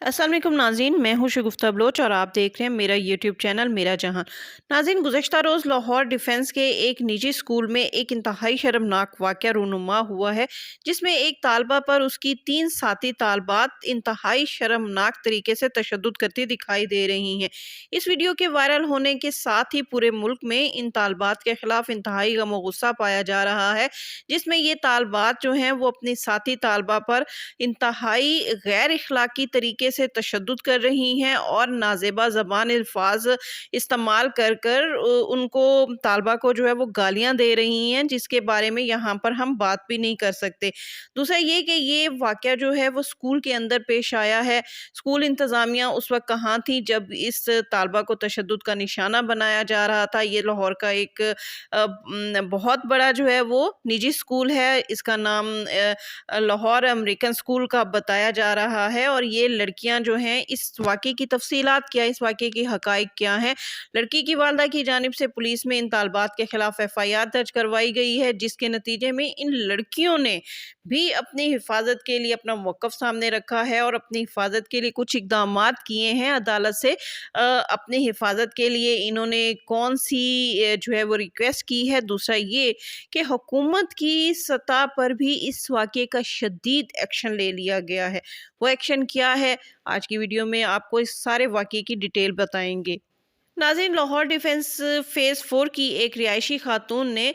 अस्सलाम वालेकुम नाज़रीन, मैं हूँ शगुफ्ता बलोच और आप देख रहे हैं मेरा यूट्यूब चैनल मेरा जहां। नाज़रीन, गुज़श्ता रोज़ लाहौर डिफेंस के एक निजी स्कूल में एक इंतहाई शर्मनाक वाक़या रूनुमा हुआ है, जिसमें एक तालबा पर उसकी 3 साथी तालबात इंतहाई शर्मनाक तरीके से तशद्दुद करती दिखाई दे रही हैं। इस वीडियो के वायरल होने के साथ ही पूरे मुल्क में इन तालबात के खिलाफ इंतहाई गम और गुस्सा पाया जा रहा है, जिसमें ये तालबात जो हैं वो अपनी साथी तालबा पर इंतहाई गैर इखलाकी तरीके से तशद्दुद कर रही हैं और नाज़ेबा ज़बान अल्फाज इस्तेमाल कर कर उनको तालबा को जो है वो गालियां दे रही हैं, जिसके बारे में यहाँ पर हम बात भी नहीं कर सकते। दूसरा ये कि ये वाक़या जो है वो स्कूल के अंदर पेश आया है। स्कूल इंतज़ामिया उस वक्त कहाँ थी जब इस तालबा को तशद्दुद का निशाना बनाया जा रहा था। ये लाहौर का एक बहुत बड़ा जो है वो निजी स्कूल है। इसका नाम लाहौर अमेरिकन स्कूल का बताया जा रहा है और ये लड़कियां जो हैं, इस वाक़े की तफसीलात क्या, इस वाक़े की हकाइक क्या हैं। लड़की की वालदा की जानिब से पुलिस में इन तालबात के खिलाफ एफआईआर दर्ज करवाई गई है, जिसके नतीजे में इन लड़कियों ने भी अपनी हिफाजत के लिए अपना मौक़िफ़ सामने रखा है और अपनी हिफाजत के लिए कुछ इक़दामात किए हैं अदालत से। अपनी हिफाजत के लिए इन्होंने कौन सी जो है वो रिक्वेस्ट की है। दूसरा ये कि हुकूमत की सतह पर भी इस वाक़े का शदीद एक्शन ले लिया गया है। वो एक्शन क्या है? आज की वीडियो में आपको इस सारे वाक़े की डिटेल बताएँगे। नाज़रीन, लाहौर डिफेंस फ़ेज़ 4 की एक रिहायशी खातून ने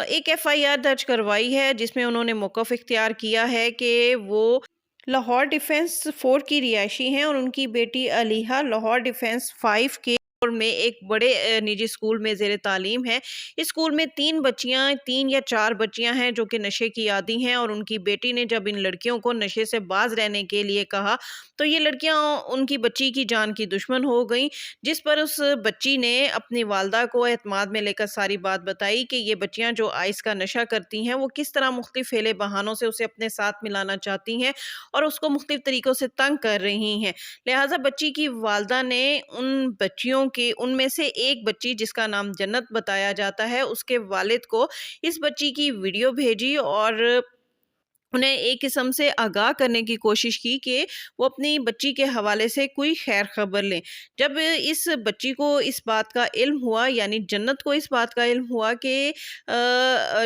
एक एफआईआर दर्ज करवाई है, जिसमें उन्होंने मौक़िफ़ इख्तियार किया है कि वो लाहौर डिफेंस 4 की रिहायशी हैं और उनकी बेटी अलीहा लाहौर डिफेंस 5 के में एक बड़े निजी स्कूल में ज़ेर तालीम है। इस स्कूल में 3 या 4 बच्चियां हैं जो कि नशे की आदी हैं और उनकी बेटी ने जब इन लड़कियों को नशे से बाज रहने के लिए कहा, तो ये लड़कियां उनकी बच्ची की जान की दुश्मन हो गई, जिस पर उस बच्ची ने अपनी वालदा को एतमाद में लेकर सारी बात बताई कि ये बच्चियां जो आइस का नशा करती हैं, वो किस तरह मुख्तलिफ हेले बहानों से उसे अपने साथ मिलाना चाहती हैं और उसको मुख्तलिफ तरीक़ों से तंग कर रही हैं। लिहाजा बच्ची की वालदा ने उन बच्चियों के उनमें से एक बच्ची, जिसका नाम जन्नत बताया जाता है, उसके वालिद को इस बच्ची की वीडियो भेजी और उन्हें एक किस्म से आगाह करने की कोशिश की कि वो अपनी बच्ची के हवाले से कोई खैर खबर लें। जब इस बच्ची को इस बात का इल्म हुआ, यानी जन्नत को इस बात का इल्म हुआ कि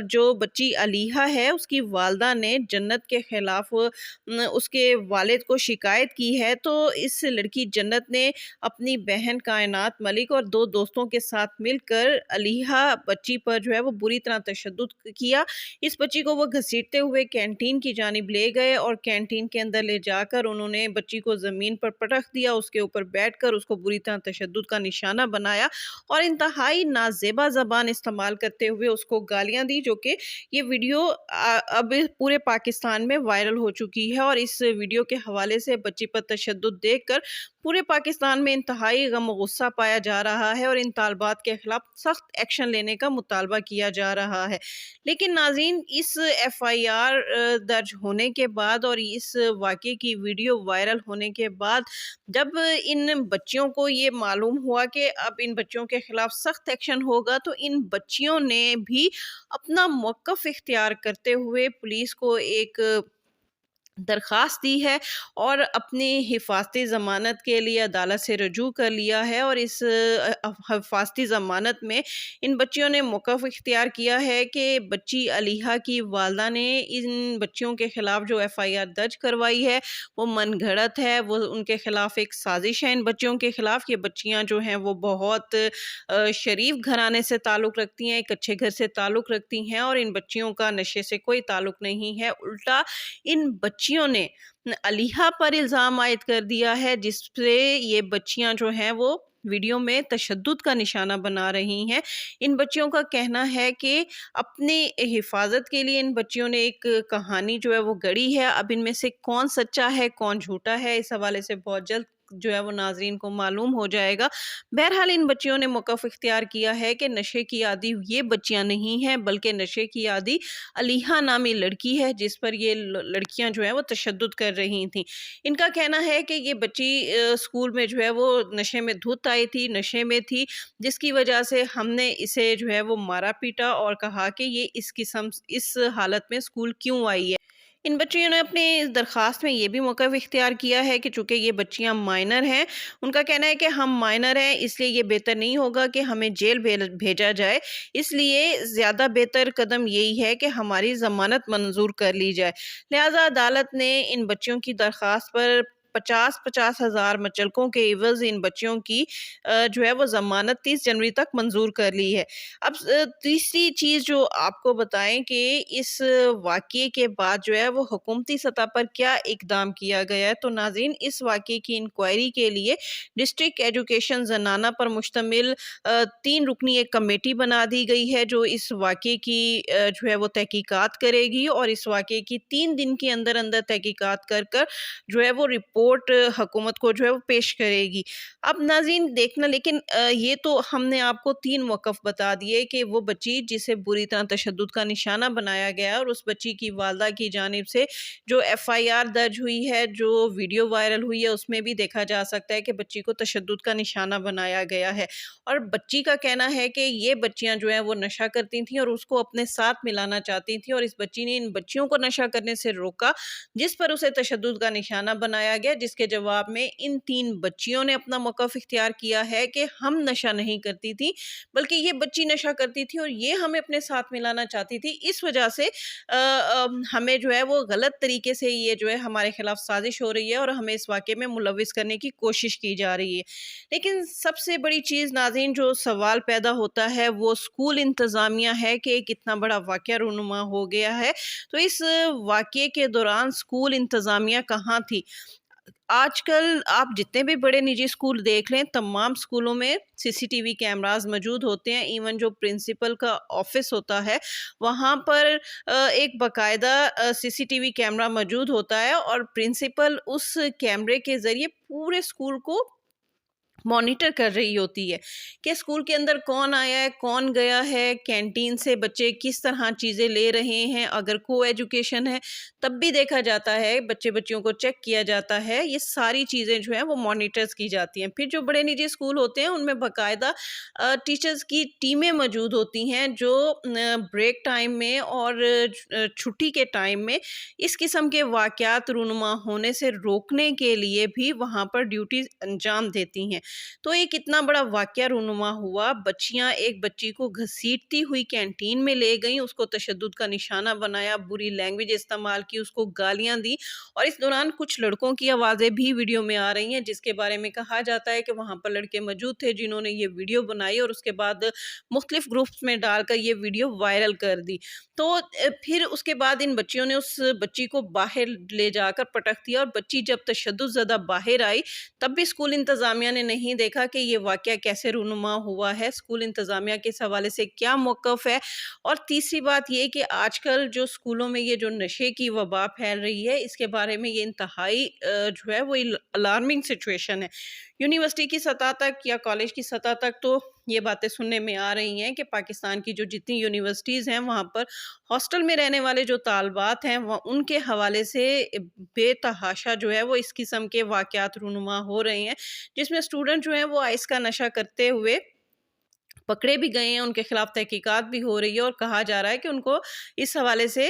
जो बच्ची अलीहा है उसकी वालदा ने जन्नत के ख़िलाफ़ उसके वालिद को शिकायत की है, तो इस लड़की जन्नत ने अपनी बहन कायनात मलिक और 2 दोस्तों के साथ मिलकर अलीहा बच्ची पर जो है वो बुरी तरह तशद्दुद किया। इस बच्ची को वो घसीटते हुए कैंटीन की जानिब ले गए और कैंटीन के अंदर ले जाकर उन्होंने बच्ची को ज़मीन पर पटक दिया, उसके ऊपर बैठकर उसको बुरी तरह तशद्दुद का निशाना बनाया और इंतहाई नाज़ेबा ज़बान इस्तेमाल करते हुए उसको गालियाँ दी, जो कि ये वीडियो अब पूरे पाकिस्तान में वायरल हो चुकी है। और इस वीडियो के हवाले से बच्ची पर तशद्दुद देखकर पूरे पाकिस्तान में इंतहाई गम और गुस्सा पाया जा रहा है और इन तालबात के खिलाफ सख्त एक्शन लेने का मुतालबा किया जा रहा है। लेकिन नाज़रीन, इस एफआईआर दर्ज होने के बाद और इस वाक़े की वीडियो वायरल होने के बाद जब इन बच्चियों को ये मालूम हुआ कि अब इन बच्चियों के खिलाफ सख्त एक्शन होगा, तो इन बच्चियों ने भी अपना मौक़िफ़ इख्तियार करते हुए पुलिस को एक दरख्वास्त दी है और अपनी हिफाजती ज़मानत के लिए अदालत से रजू कर लिया है। और इस हिफाजती ज़मानत में इन बच्चियों ने मौक़िफ़ इख्तियार किया है कि बच्ची अलीहा की वालदा ने इन बच्चियों के ख़िलाफ़ जो एफआईआर दर्ज करवाई है वो मनगढ़ंत है, वो उनके ख़िलाफ़ एक साजिश है इन बच्चियों के ख़िलाफ़। ये बच्चियाँ जो हैं वो बहुत शरीफ घराने से ताल्लुक़ रखती हैं, एक अच्छे घर से ताल्लुक़ रखती हैं और इन बच्चियों का नशे से कोई ताल्लुक़ नहीं है। उल्टा इन बच्चियों ने अलीहा पर इल्ज़ाम आयद कर दिया है, जिससे ये बच्चियां जो हैं वो वीडियो में तशद्दुद का निशाना बना रही हैं। इन बच्चियों का कहना है कि अपनी हिफाजत के लिए इन बच्चियों ने एक कहानी जो है वो गढ़ी है। अब इनमें से कौन सच्चा है कौन झूठा है, इस हवाले से बहुत जल्द जो है वो नाज़रीन को मालूम हो जाएगा। बहरहाल इन बच्चियों ने मौक़िफ़ इख्तियार किया है कि नशे की आदी ये बच्चियां नहीं हैं, बल्कि नशे की आदी अलीहा नामी लड़की है, जिस पर ये लड़कियां जो हैं वो तशद्दुद कर रही थीं। इनका कहना है कि ये बच्ची स्कूल में जो है वो नशे में धुत आई थी, नशे में थी, जिसकी वजह से हमने इसे जो है वो मारा पीटा और कहा कि ये इस हालत में स्कूल क्यों आई है। ان بچیوں نے اپنی اس درخواست میں یہ بھی موقف اختیار کیا ہے کہ چونکہ یہ بچیاں مائنر ہیں، ان کا کہنا ہے کہ ہم مائنر ہیں، اس لیے یہ بہتر نہیں ہوگا کہ ہمیں جیل بھیجا جائے، اس لیے زیادہ بہتر قدم یہی ہے کہ ہماری ضمانت منظور کر لی جائے۔ لہٰذا عدالت نے ان بچیوں کی درخواست پر 50,000 مچلقوں کے عوض ان بچیوں کی جو ہے وہ ضمانت 30 جنوری تک منظور کر لی ہے۔ اب تیسری چیز جو آپ کو بتائیں کہ اس واقعے کے بعد جو ہے وہ حکومتی سطح پر کیا اقدام کیا گیا ہے، تو ناظرین اس واقعے کی انکوائری کے لیے ڈسٹرکٹ ایجوکیشن زنانہ پر مشتمل 3 رکنی ایک کمیٹی بنا دی گئی ہے جو اس واقعے کی جو ہے وہ تحقیقات کرے گی، اور اس واقعے کی 3 دن کے اندر اندر تحقیقات کر جو ہے وہ رپورٹ حکومت کو جو ہے وہ پیش کرے گی۔ اب ناظرین دیکھنا، لیکن یہ تو ہم نے آپ کو 3 موقف بتا دیے کہ وہ بچی جسے بری طرح تشدد کا نشانہ بنایا گیا، اور اس بچی کی والدہ کی جانب سے جو FIR درج ہوئی ہے، جو ویڈیو وائرل ہوئی ہے، اس میں بھی دیکھا جا سکتا ہے کہ بچی کو تشدد کا نشانہ بنایا گیا ہے، اور بچی کا کہنا ہے کہ یہ بچیاں جو ہیں وہ نشہ کرتی تھیں اور اس کو اپنے ساتھ ملانا چاہتی تھیں، اور اس بچی نے ان بچیوں کو نشہ کرنے سے روکا، جس پر اسے تشدد کا نشانہ بنایا گیا، جس کے جواب میں ان 3 بچیوں نے اپنا موقف اختیار کیا ہے کہ ہم نشہ نہیں کرتی تھی، بلکہ یہ بچی نشہ کرتی تھی اور یہ ہمیں اپنے ساتھ ملانا چاہتی تھی، اس وجہ سے ہمیں جو ہے وہ غلط طریقے سے یہ جو ہے ہمارے خلاف سازش ہو رہی ہے اور ہمیں اس واقعے میں ملوث کرنے کی کوشش کی جا رہی ہے۔ لیکن سب سے بڑی چیز ناظرین جو سوال پیدا ہوتا ہے وہ اسکول انتظامیہ ہے کہ ایک اتنا بڑا واقعہ رونما ہو گیا ہے، تو اس واقعے کے دوران اسکول انتظامیہ کہاں تھی؟ آج کل آپ جتنے بھی بڑے نجی اسکول دیکھ لیں، تمام اسکولوں میں CCTV کیمراز موجود ہوتے ہیں، ایون جو پرنسپل کا آفس ہوتا ہے وہاں پر ایک باقاعدہ CCTV کیمرہ موجود ہوتا ہے، اور پرنسپل اس کیمرے کے ذریعے پورے اسکول کو مانیٹر کر رہی ہوتی ہے کہ اسکول کے اندر کون آیا ہے، کون گیا ہے، کینٹین سے بچے کس طرح چیزیں لے رہے ہیں، اگر کو ایجوکیشن ہے تب بھی دیکھا جاتا ہے، بچوں کو چیک کیا جاتا ہے، یہ ساری چیزیں جو ہیں وہ مانیٹرز کی جاتی ہیں۔ پھر جو بڑے نجی اسکول ہوتے ہیں ان میں باقاعدہ ٹیچرز کی ٹیمیں موجود ہوتی ہیں جو بریک ٹائم میں اور چھٹی کے ٹائم میں اس قسم کے واقعات رونما ہونے سے روکنے کے لیے بھی وہاں پر ڈیوٹیز انجام دیتی ہیں۔ تو ایک اتنا بڑا واقعہ رونما ہوا، بچیاں ایک بچی کو گھسیٹتی ہوئی کینٹین میں لے گئیں، اس کو تشدد کا نشانہ بنایا، بری لینگویج استعمال کی، اس کو گالیاں دی، اور اس دوران کچھ لڑکوں کی آوازیں بھی ویڈیو میں آ رہی ہیں جس کے بارے میں کہا جاتا ہے کہ وہاں پر لڑکے موجود تھے جنہوں نے یہ ویڈیو بنائی اور اس کے بعد مختلف گروپس میں ڈال کر یہ ویڈیو وائرل کر دی۔ تو پھر اس کے بعد ان بچیوں نے اس بچی کو باہر لے جا کر پٹک دیا، اور بچی جب تشدد زدہ باہر آئی تب بھی اسکول انتظامیہ نے نہیں دیکھا کہ یہ واقعہ کیسے رونما ہوا ہے، اسکول انتظامیہ کے اس حوالے سے کیا موقف ہے۔ اور تیسری بات یہ کہ آج کل جو اسکولوں میں یہ جو نشے کی وبا پھیل رہی ہے، اس کے بارے میں یہ انتہائی جو ہے وہ الارمنگ سچویشن ہے۔ یونیورسٹی کی سطح تک یا کالج کی سطح تک تو یہ باتیں سننے میں آ رہی ہیں کہ پاکستان کی جو جتنی یونیورسٹیز ہیں وہاں پر ہاسٹل میں رہنے والے جو طالبات ہیں ان کے حوالے سے بے تحاشا جو ہے وہ اس قسم کے واقعات رونما ہو رہے ہیں، جس میں اسٹوڈنٹ جو ہیں وہ آئس کا نشہ کرتے ہوئے پکڑے بھی گئے ہیں، ان کے خلاف تحقیقات بھی ہو رہی ہے، اور کہا جا رہا ہے کہ ان کو اس حوالے سے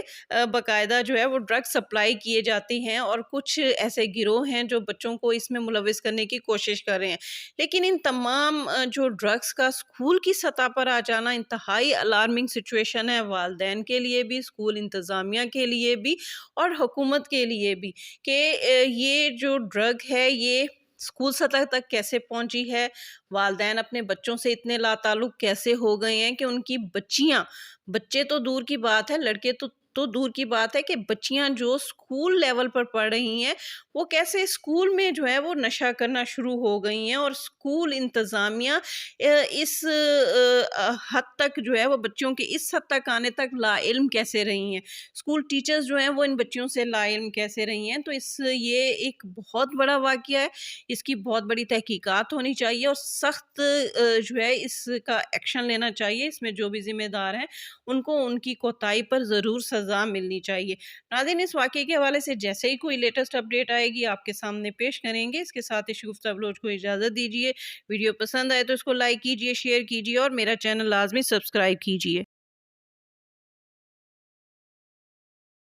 باقاعدہ جو ہے وہ ڈرگ سپلائی کیے جاتی ہیں، اور کچھ ایسے گروہ ہیں جو بچوں کو اس میں ملوث کرنے کی کوشش کر رہے ہیں۔ لیکن ان تمام جو ڈرگس کا اسکول کی سطح پر آ جانا انتہائی الارمنگ سچویشن ہے، والدین کے لیے بھی، اسکول انتظامیہ کے لیے بھی اور حکومت کے لیے بھی، کہ یہ جو ڈرگ ہے یہ اسکول سطح تک کیسے پہنچی ہے، والدین اپنے بچوں سے اتنے لاتعلق کیسے ہو گئے ہیں کہ ان کی بچیاں، بچے تو دور کی بات ہے، لڑکے تو دور کی بات ہے، کہ بچیاں جو اسکول لیول پر پڑھ رہی ہیں وہ کیسے اسکول میں جو ہے وہ نشہ کرنا شروع ہو گئی ہیں، اور اسکول انتظامیہ اس حد تک جو ہے وہ بچوں کے اس حد تک آنے تک لا علم کیسے رہی ہیں، اسکول ٹیچرز جو ہیں وہ ان بچیوں سے لا علم کیسے رہی ہیں۔ تو یہ ایک بہت بڑا واقعہ ہے، اس کی بہت بڑی تحقیقات ہونی چاہیے، اور سخت جو ہے اس کا ایکشن لینا چاہیے، اس میں جو بھی ذمہ دار ہیں ان کو ان کی کوتاہی پر ضرور سزا ملنی چاہیے۔ ناظرین اس واقعے کے حوالے سے جیسے ہی کوئی لیٹسٹ اپڈیٹ آئے گی آپ کے سامنے پیش کریں گے۔ اس کے ساتھ ہی شگفتہ بلوچ کو اجازت دیجیے، ویڈیو پسند آئے تو اس کو لائک کیجیے، شیئر کیجیے اور میرا چینل لازمی سبسکرائب کیجیے۔